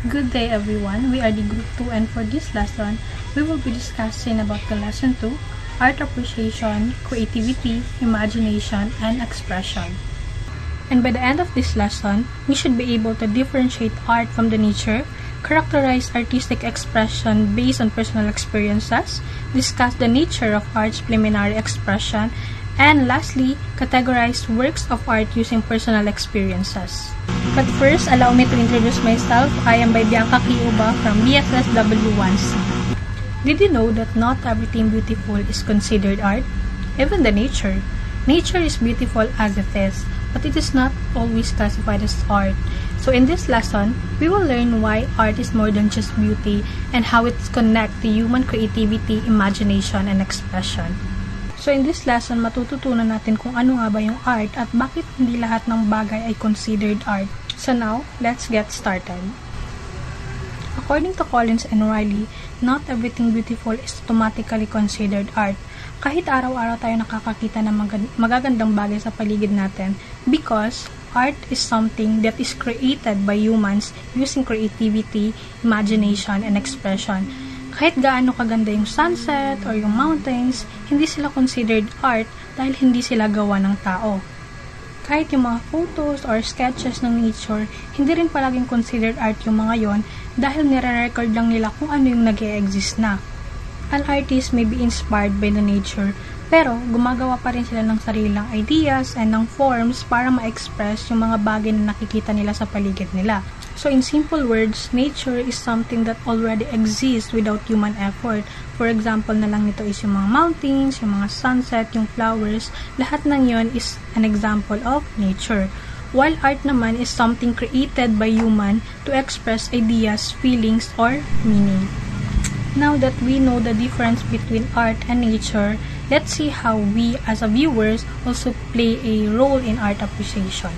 Good day everyone, we are the Group 2 and for this lesson, we will be discussing about the Lesson 2, Art Appreciation, Creativity, Imagination, and Expression. And by the end of this lesson, we should be able to differentiate art from the nature, characterize artistic expression based on personal experiences, discuss the nature of art's preliminary expression, and lastly, categorize works of art using personal experiences. But first, allow me to introduce myself. I am by Bianca Kiuba from BSS W1C. Did you know that not everything beautiful is considered art? Even the nature. Nature is beautiful as it is, but it is not always classified as art. So in this lesson, we will learn why art is more than just beauty and how it connects to human creativity, imagination, and expression. So in this lesson, matututunan natin kung ano nga ba yung art at bakit hindi lahat ng bagay ay considered art. So now, let's get started. According to Collins and Riley, not everything beautiful is automatically considered art. Kahit araw-araw tayo nakakakita ng magagandang bagay sa paligid natin because art is something that is created by humans using creativity, imagination, and expression. Kahit gaano kaganda yung sunset or yung mountains, hindi sila considered art dahil hindi sila gawa ng tao. Kahit yung mga photos or sketches ng nature, hindi rin palaging considered art yung mga yon dahil nire-record lang nila kung ano yung nag-e-exist na. An artist may be inspired by the nature, pero gumagawa pa rin sila ng sarilang ideas and ng forms para ma-express yung mga bagay na nakikita nila sa paligid nila. So in simple words, nature is something that already exists without human effort. For example na lang nito is yung mga mountains, yung mga sunset, yung flowers, lahat ng yon is an example of nature. While art naman is something created by human to express ideas, feelings, or meaning. Now that we know the difference between art and nature, let's see how we as a viewers also play a role in art appreciation.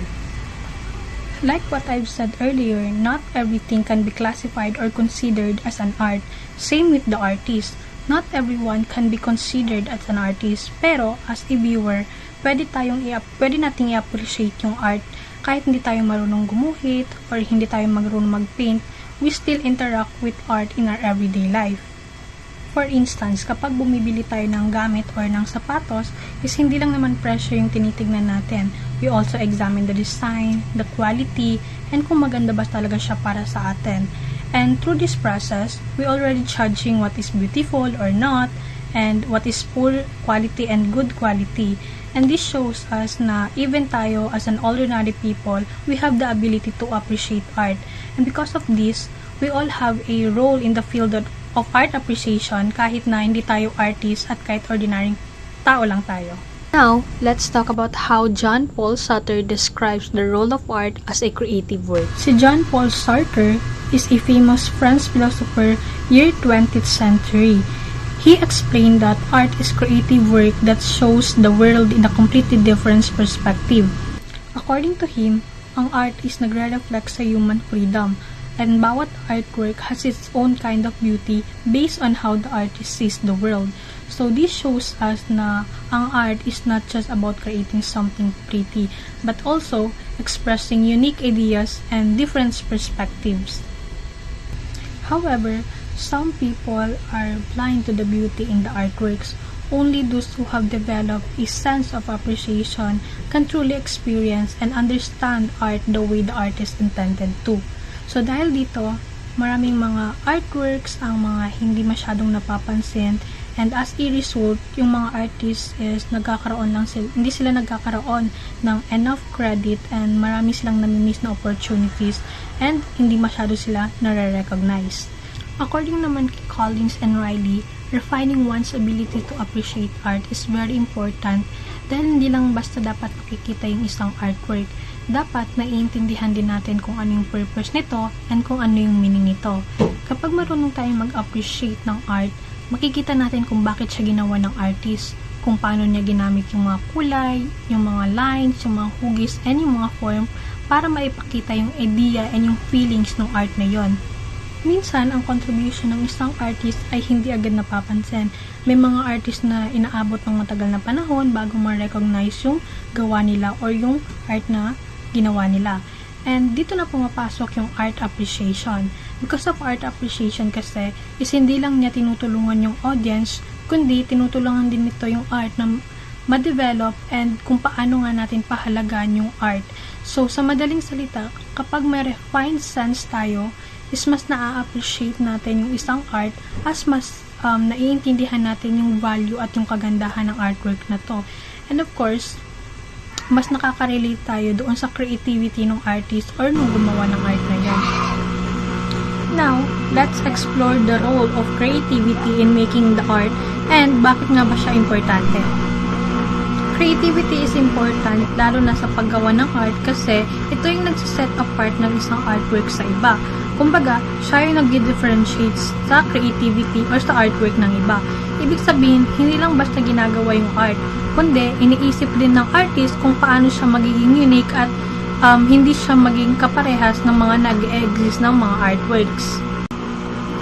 Like what I've said earlier, not everything can be classified or considered as an art. Same with the artist. Not everyone can be considered as an artist, pero as a viewer, pwede nating i-appreciate yung art. Kahit hindi tayo marunong gumuhit or hindi tayo marunong mag-paint, we still interact with art in our everyday life. For instance, kapag bumibili tayo ng gamit or ng sapatos, is hindi lang naman presyo yung tinitignan natin. We also examine the design, the quality, and kung maganda ba talaga siya para sa atin. And through this process, we already judging what is beautiful or not, and what is poor quality and good quality. And this shows us na even tayo as an ordinary people, we have the ability to appreciate art. And because of this, we all have a role in the field of art appreciation kahit na hindi tayo artist at kahit ordinary tao lang tayo. Now, let's talk about how John Paul Sartre describes the role of art as a creative work. Si John Paul Sartre is a famous French philosopher year 20th century. He explained that art is creative work that shows the world in a completely different perspective. According to him, ang art is nagre-reflect sa human freedom, and bawat artwork has its own kind of beauty based on how the artist sees the world. So this shows us na ang art is not just about creating something pretty, but also expressing unique ideas and different perspectives. However, some people are blind to the beauty in the artworks. Only those who have developed a sense of appreciation can truly experience and understand art the way the artist intended to. So dahil dito, maraming mga artworks ang mga hindi masyadong napapansin, and as a result, yung mga artists is hindi sila nagkakaroon ng enough credit and marami silang namimiss na opportunities and hindi masyado sila nare-recognize. According naman kay Collins and Riley, refining one's ability to appreciate art is very important dahil hindi lang basta dapat makikita yung isang artwork. Dapat naiintindihan din natin kung ano yung purpose nito and kung ano yung meaning nito. Kapag marunong tayong mag-appreciate ng art, makikita natin kung bakit siya ginawa ng artist, kung paano niya ginamit yung mga kulay, yung mga lines, yung mga hugis, and yung mga form para maipakita yung idea and yung feelings ng art na yon. Minsan, ang contribution ng isang artist ay hindi agad napapansin. May mga artist na inaabot ng matagal na panahon bago ma-recognize yung gawa nila or yung art na ginawa nila. And dito na pumapasok yung art appreciation. Because of art appreciation kasi, is hindi lang niya tinutulungan yung audience, kundi tinutulungan din nito yung art na ma-develop and kung paano nga natin pahalagaan yung art. So, sa madaling salita, kapag may refined sense tayo, is mas na-appreciate natin yung isang art as mas naiintindihan natin yung value at yung kagandahan ng artwork na to. And of course, mas nakaka-relate tayo doon sa creativity ng artist or nung gumawa ng art na yan. Now, let's explore the role of creativity in making the art and bakit nga ba siya importante. Creativity is important lalo na sa paggawa ng art kasi ito yung nagsiset apart ng isang artwork sa iba. Kumbaga, siya yung nag-differentiate sa creativity or sa artwork ng iba. Ibig sabihin, hindi lang basta ginagawa yung art, kundi iniisip din ng artist kung paano siya magiging unique at hindi siya maging kaparehas ng mga nag-exist ng mga artworks.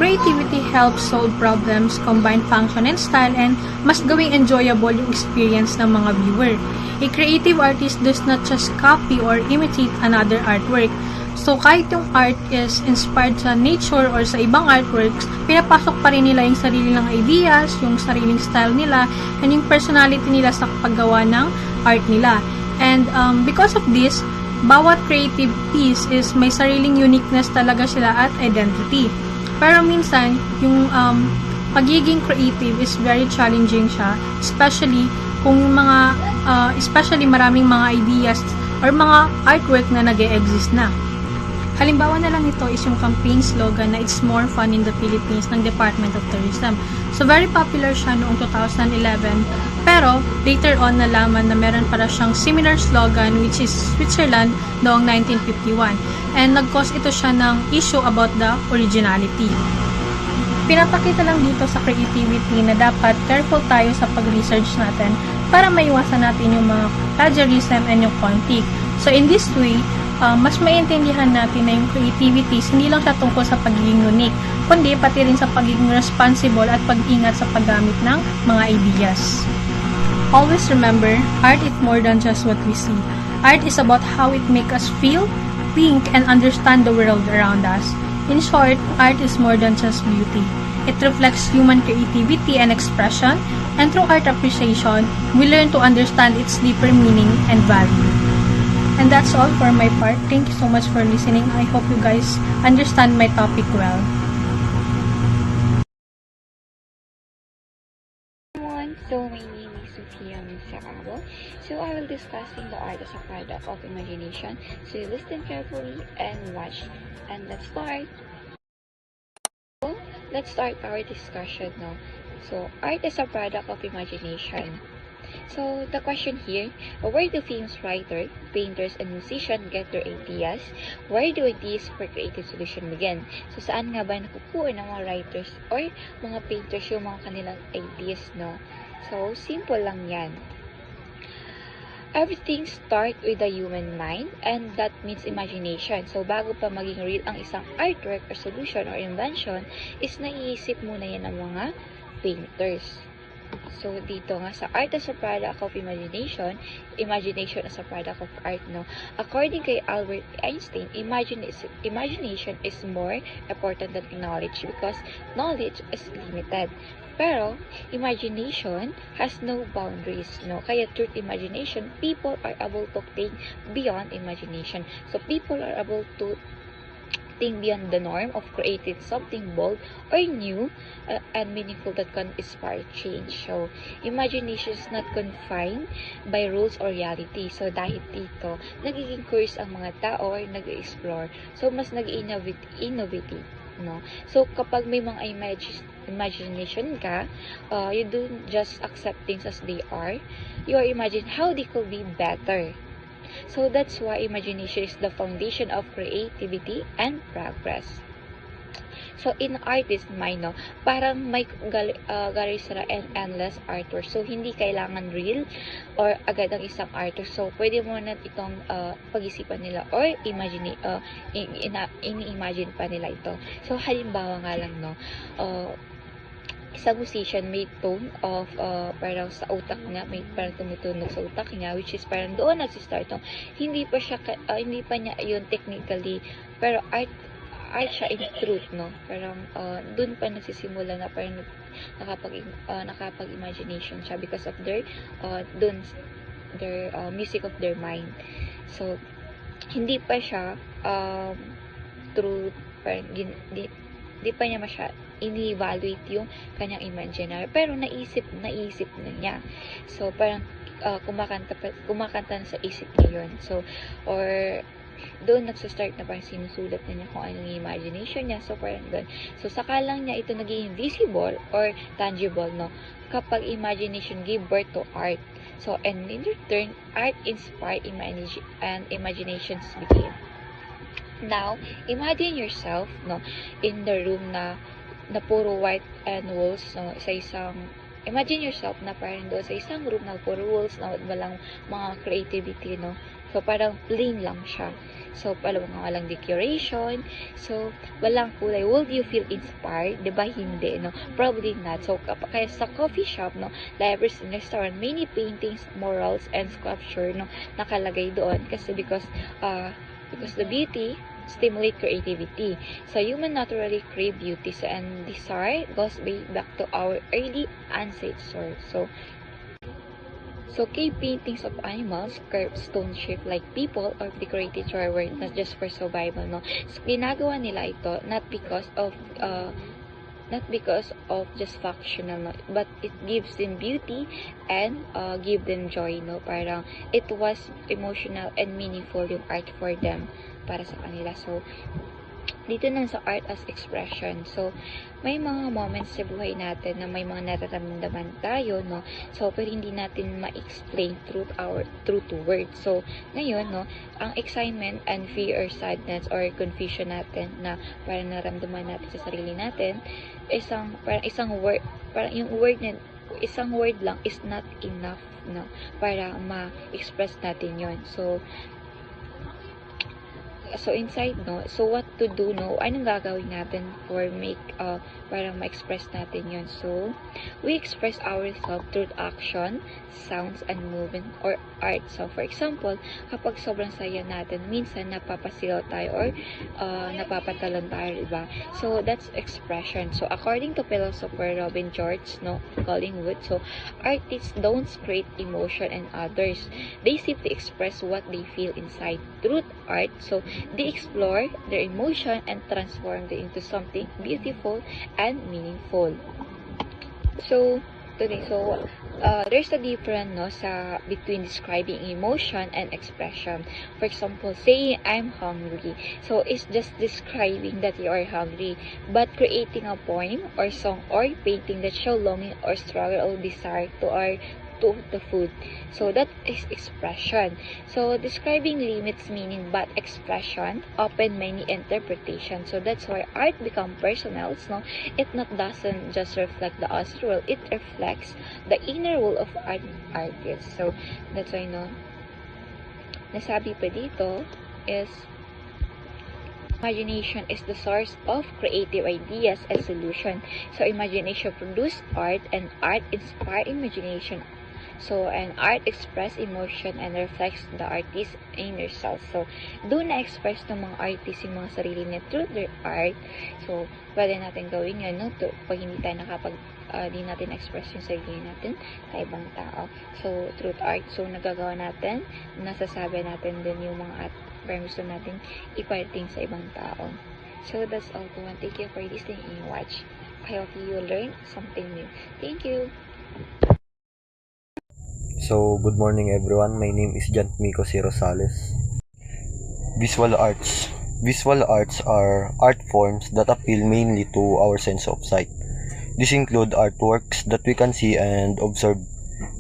Creativity helps solve problems, combine function and style, and mas gawing enjoyable yung experience ng mga viewer. A creative artist does not just copy or imitate another artwork. So, kahit yung art is inspired sa nature or sa ibang artworks, pinapasok pa rin nila yung sarili ng ideas, yung sariling style nila, and yung personality nila sa paggawa ng art nila. And because of this, bawat creative piece is may sariling uniqueness talaga sila at identity. Pero minsan, yung pagiging creative is very challenging siya, especially kung yung especially maraming mga ideas or mga artwork na nag-e-exist na. Halimbawa na lang ito is yung campaign slogan na "It's More Fun in the Philippines" ng Department of Tourism. So, very popular siya noong 2011, pero later on nalaman na meron para siyang similar slogan which is Switzerland noong 1951. And nag-cause ito siya ng issue about the originality. Pinapakita lang dito sa creativity na dapat careful tayo sa pag-research natin para maiwasan natin yung mga plagiarism and yung conflict. So, in this way, mas maintindihan natin na yung creativity hindi lang siya tungkol sa pagiging unique, kundi pati rin sa pagiging responsible at pag-ingat sa paggamit ng mga ideas. Always remember, art is more than just what we see. Art is about how it makes us feel, think, and understand the world around us. In short, art is more than just beauty. It reflects human creativity and expression, and through art appreciation, we learn to understand its deeper meaning and value. And that's all for my part. Thank you so much for listening. I hope you guys understand my topic well. Everyone, so my name is Sofia Miserable. So I will discussing the art as a product of imagination. So listen carefully and watch. And let's start. So, let's start our discussion now. So art is a product of imagination. So, the question here, where do famous writers, painters, and musicians get their ideas? Where do ideas for creative solution begin? So, saan nga ba nakukuha ng mga writers or mga painters yung mga kanilang ideas, no? So, simple lang yan. Everything starts with the human mind, and that means imagination. So, bago pa maging real ang isang artwork or solution or invention, is naiisip muna yan ng mga painters. So, dito nga sa art as a product of imagination, imagination as a product of art, no? According kay Albert Einstein, imagination is more important than knowledge because knowledge is limited. Pero, imagination has no boundaries, no? Kaya through imagination, people are able to think beyond imagination. So, people are able to think beyond the norm of creating something bold or new and meaningful that can inspire change. So, imagination is not confined by rules or reality. So, dahil dito, nagiging curious ang mga tao or nag-explore. So, mas nag-innovative, no? So, kapag may mga imagination ka, you don't just accept things as they are. You imagine how they could be better. So that's why imagination is the foundation of creativity and progress. So in artist mind, no, parang may gallery sila and endless artwork. So hindi kailangan real or agad ang isang artwork. So pwede mo na itong pag-isipan nila or ini-imagine pa nila ito. So halimbawa nga lang, no, isang musician may tone of parang sa utak niya, may parang tumutunog sa utak niya, which is parang doon nagsi-start no. Hindi pa siya hindi pa niya yun technically, pero art siya in truth, no. Parang doon pa nagsisimula na parang nakapag-imagination siya because of their music of their mind. So hindi pa siya truth, parang di pa niya ini-evaluate yung kanyang imaginary, pero naisip na niya. So parang kumakanta na sa isip niya yun. So or doon nagsa-start na parang sinusulat na niya kung anong imagination niya. So parang doon, so saka lang niya ito naging visible or tangible, no, kapag imagination gave birth to art. So and in return, art inspired and imaginations became. Now, imagine yourself, no, in the room na puro white and walls, no, imagine yourself na parang doon sa isang room na puro walls, na walang mga creativity, no. So, parang plain lang siya. So, walang decoration. So, walang kulay. Would you feel inspired? Diba? Hindi, no? Probably not. So, kaya sa coffee shop, no, libraries and restaurant, many paintings, murals, and sculpture, no, nakalagay doon. Kasi because the beauty stimulate creativity. So, human naturally crave beauty. So, and desire goes back to our early ancestors. So, cave paintings of animals, carved stone shape like people, or decorated were not just for survival, no. So, ginagawa nila ito not because of just functional, no, but it gives them beauty and give them joy, no. Parang it was emotional and meaningful yung art for them, para sa kanila. So dito na sa art as expression. So may mga moments sa buhay natin na may mga nararamdaman tayo, no. So pero hindi natin ma-explain through to words. So ngayon, no, ang excitement and fear or sadness or confusion natin na parang naramdaman natin sa sarili natin, isang word lang is not enough, no, para ma-express natin yon. So inside, no, so what to do, no, anong gagawin natin para ma-express natin yon. So we express ourselves through action, sounds, and movement or art. So for example, kapag sobrang saya natin, minsan napapasigaw tayo or napapatalon tayo, diba? So that's expression. So according to philosopher Robin George, no, Collingwood, so artists don't create emotion in others, they simply express what they feel inside. Through art, so they explore their emotion and transform it into something beautiful and meaningful. So there's a difference, no, between describing emotion and expression. For example, saying I'm hungry, so it's just describing that you are hungry, but creating a poem or song or painting that show longing or struggle or desire to the food, so that is expression. So describing limits meaning, but expression open many interpretations. So that's why art become personal, no. It doesn't just reflect the outer world, it reflects the inner world of artists. So that's why, no, nasabi pa dito is imagination is the source of creative ideas and solution. So imagination produce art, and art inspire imagination. So, and art express emotion and reflects the artist's inner self. So, doon na-express ng mga artist yung mga sarili nila through their art. So, pwede natin gawin yun, no? Pag hindi tayo di natin express yung sarili natin sa ibang tao. So, through art, so nagagawa natin, nasasabi natin din yung mga parang gusto natin iparating sa ibang tao. So, that's all po. Thank you for listening and watch. I hope you learned something new. Thank you! So, good morning everyone. My name is Jan Mico C. Rosales. Visual arts. Visual arts are art forms that appeal mainly to our sense of sight. These include artworks that we can see and observe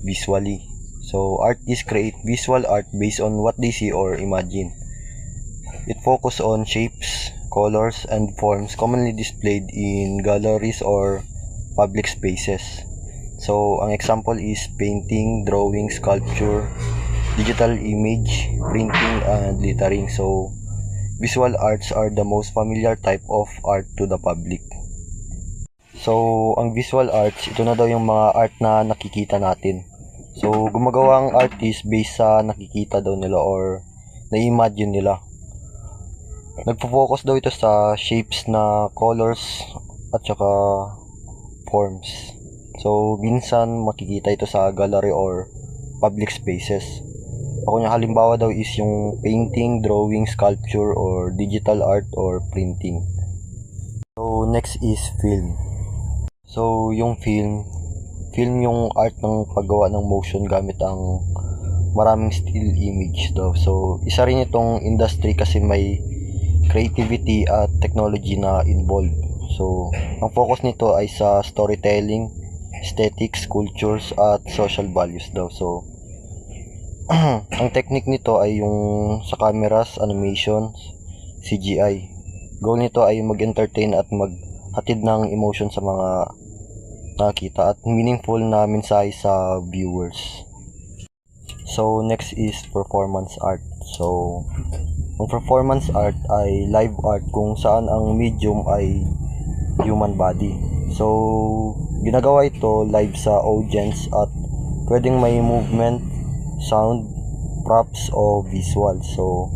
visually. So, artists create visual art based on what they see or imagine. It focuses on shapes, colors, and forms commonly displayed in galleries or public spaces. So, ang example is painting, drawing, sculpture, digital image, printing, and lettering. So, visual arts are the most familiar type of art to the public. So, ang visual arts, ito na daw yung mga art na nakikita natin. So, gumagawa ang artist based sa nakikita daw nila or na-imagine nila. Nagpo-focus daw ito sa shapes na colors at saka forms. So, minsan makikita ito sa gallery or public spaces. Ako niya halimbawa daw is yung painting, drawing, sculpture, or digital art or printing. So, next is film. So, yung film yung art ng paggawa ng motion gamit ang maraming still image daw. So, isa rin itong industry kasi may creativity at technology na involved. So, ang focus nito ay sa storytelling, aesthetics, cultures, at social values daw. So, ang technique nito ay yung sa cameras, animations, CGI. Goal nito ay mag-entertain at maghatid ng emotion sa mga nakita at meaningful na mensahe sa viewers. So, next is performance art. So, ang performance art ay live art kung saan ang medium ay human body. So, ginagawa ito live sa audience at pwedeng may movement, sound, props, o visual. So,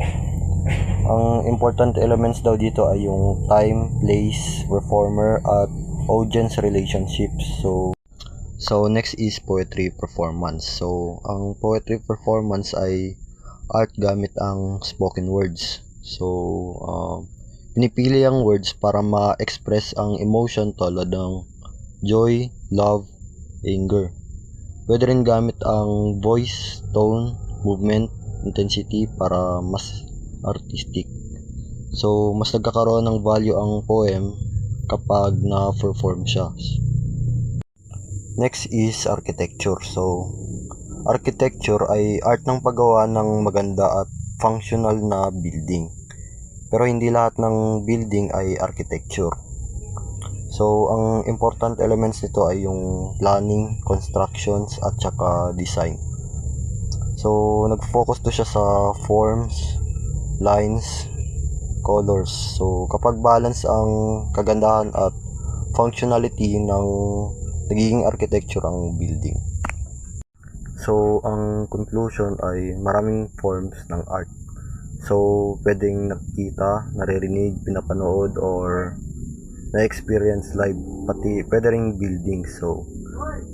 ang important elements daw dito ay yung time, place, performer, at audience relationships. So next is poetry performance. So, ang poetry performance ay art gamit ang spoken words. So, pinipili ang words para ma-express ang emotion tulad ng joy, love, anger. Pwede rin gamit ang voice, tone, movement, intensity para mas artistic. So, mas nagkakaroon ng value ang poem kapag na-perform siya. Next is architecture. So, architecture ay art ng paggawa ng maganda at functional na building. Pero hindi lahat ng building ay architecture. So, ang important elements nito ay yung planning, constructions, at saka design. So, nag-focus to siya sa forms, lines, colors. So, kapag balance ang kagandahan at functionality ng nagiging architecture ang building. So, ang conclusion ay maraming forms ng art. So, pwedeng nakikita, naririnig, pinapanood, or na-experience live, pati pwede ring building. So,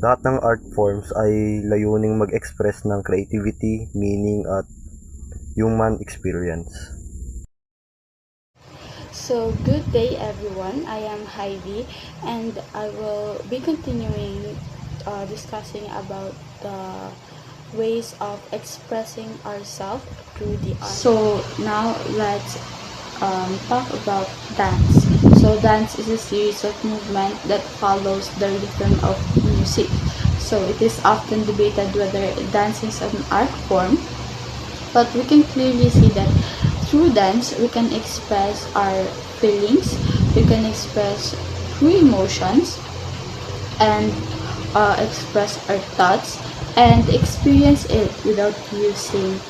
lahat ng art forms ay layuning mag-express ng creativity, meaning, at human experience. So, good day everyone. I am Heidi and I will be continuing discussing about the ways of expressing ourselves through the art. So, now let's talk about dance. So, dance is a series of movement that follows the rhythm of music. So, it is often debated whether dance is an art form, but we can clearly see that through dance, we can express our feelings, we can express true emotions, and express our thoughts, and experience it without using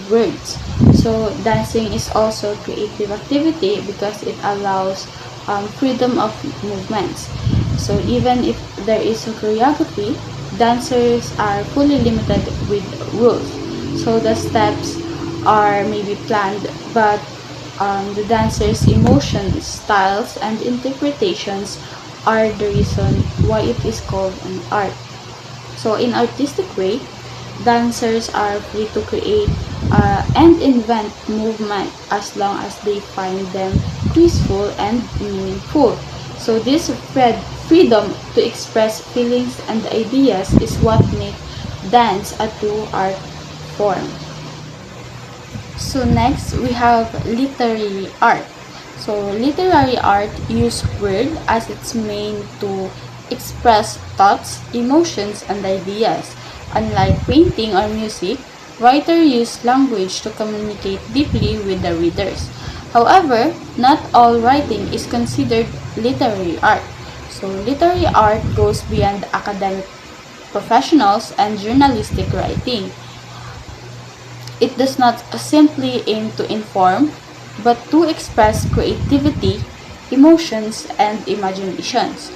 words. So, dancing is also creative activity because it allows freedom of movements. So, even if there is a choreography, dancers are fully limited with rules. So, the steps are maybe planned, but the dancers' emotions, styles, and interpretations are the reason why it is called an art. So, in artistic way, dancers are free to create and invent movement as long as they find them peaceful and meaningful. So, this freedom to express feelings and ideas is what makes dance a true art form. So next, we have literary art. So literary art use word as its main to express thoughts, emotions, and ideas. Unlike painting or music, writers use language to communicate deeply with the readers. However, not all writing is considered literary art. So literary art goes beyond academic professionals and journalistic writing. It does not simply aim to inform, but to express creativity, emotions, and imaginations.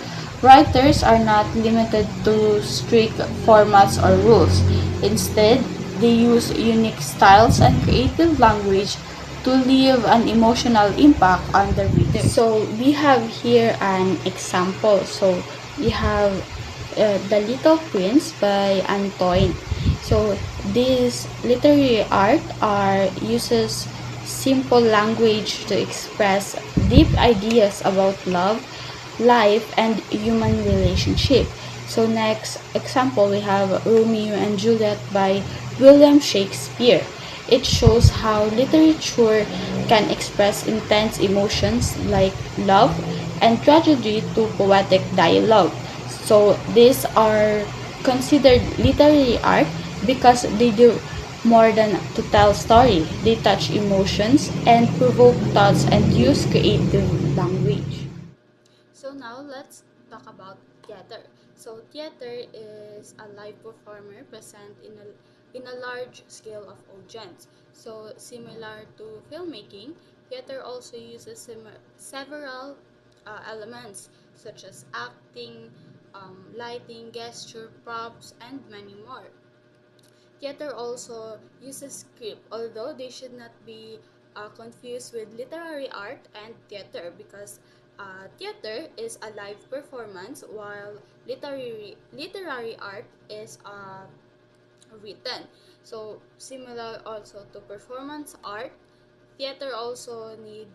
Writers are not limited to strict formats or rules. Instead, they use unique styles and creative language to leave an emotional impact on the reader. So we have here an example. So we have The Little Prince by Antoine. So this literary art uses simple language to express deep ideas about love, life, and human relationship. So next example, we have Romeo and Juliet by William Shakespeare. It shows how literature can express intense emotions like love and tragedy to poetic dialogue. So these are considered literary art because they do more than to tell story. They touch emotions and provoke thoughts and use creative language. So now let's talk about theater. So theater is a live performer present in a large scale of audience. So similar to filmmaking, theater also uses several elements such as acting, lighting, gesture, props, and many more. Theater also uses script, although they should not be confused with literary art and theater because theater is a live performance while literary art is written. So similar also to performance art, theater also need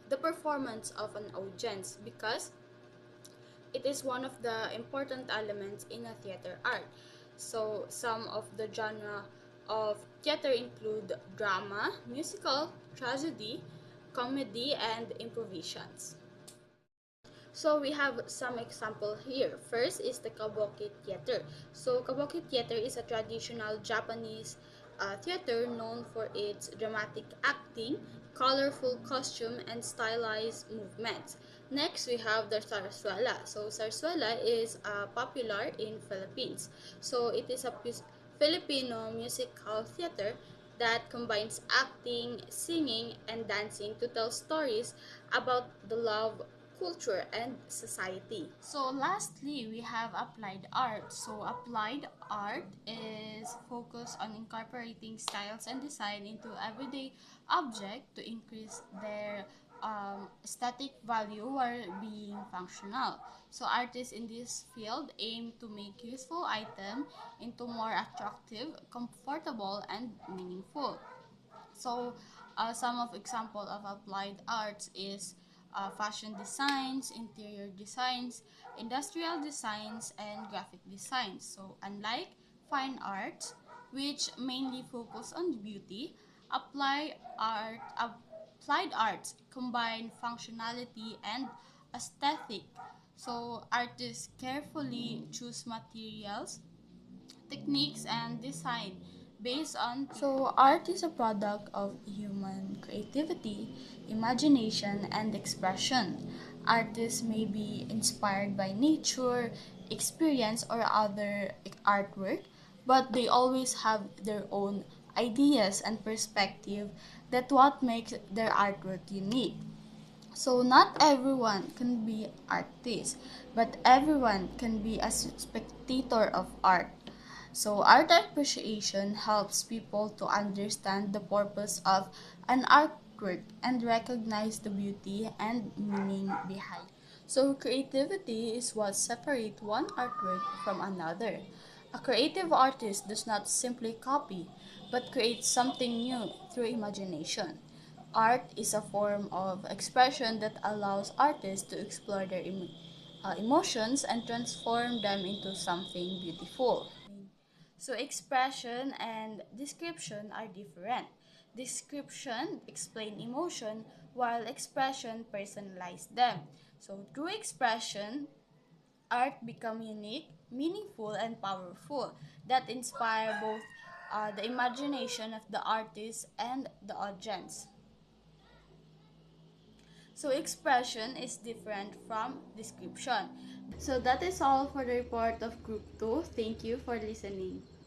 the performance of an audience because it is one of the important elements in a theater art. So some of the genre of theater include drama, musical, tragedy, comedy, and improvisations. So we have some example here. First is the Kabuki theater. So Kabuki theater is a traditional Japanese theater known for its dramatic acting, colorful costume, and stylized movements. Next, we have the Sarsuela. So Sarsuela is popular in Philippines. So it is a Filipino musical theater that combines acting, singing, and dancing to tell stories about the love, culture, and society. So lastly, we have applied art. So applied art is focused on incorporating styles and design into everyday object to increase their aesthetic value while being functional. So artists in this field aim to make useful item into more attractive, comfortable, and meaningful. So, some of example of applied arts is fashion designs, interior designs, industrial designs, and graphic designs. So, unlike fine arts, which mainly focus on beauty, applied arts combine functionality and aesthetic. So, artists carefully choose materials, techniques, and design based on. So art is a product of human creativity, imagination, and expression. Artists may be inspired by nature, experience, or other artwork, but they always have their own ideas and perspective that what makes their artwork unique. So not everyone can be artist, but everyone can be a spectator of art. So art appreciation helps people to understand the purpose of an artwork and recognize the beauty and meaning behind. So creativity is what separates one artwork from another. A creative artist does not simply copy, but creates something new through imagination. Art is a form of expression that allows artists to explore their emotions and transform them into something beautiful. So expression and description are different. Description explain emotion while expression personalize them. So through expression, art become unique, meaningful, and powerful that inspire both the imagination of the artist and the audience. So expression is different from description. So that is all for the report of Group 2. Thank you for listening.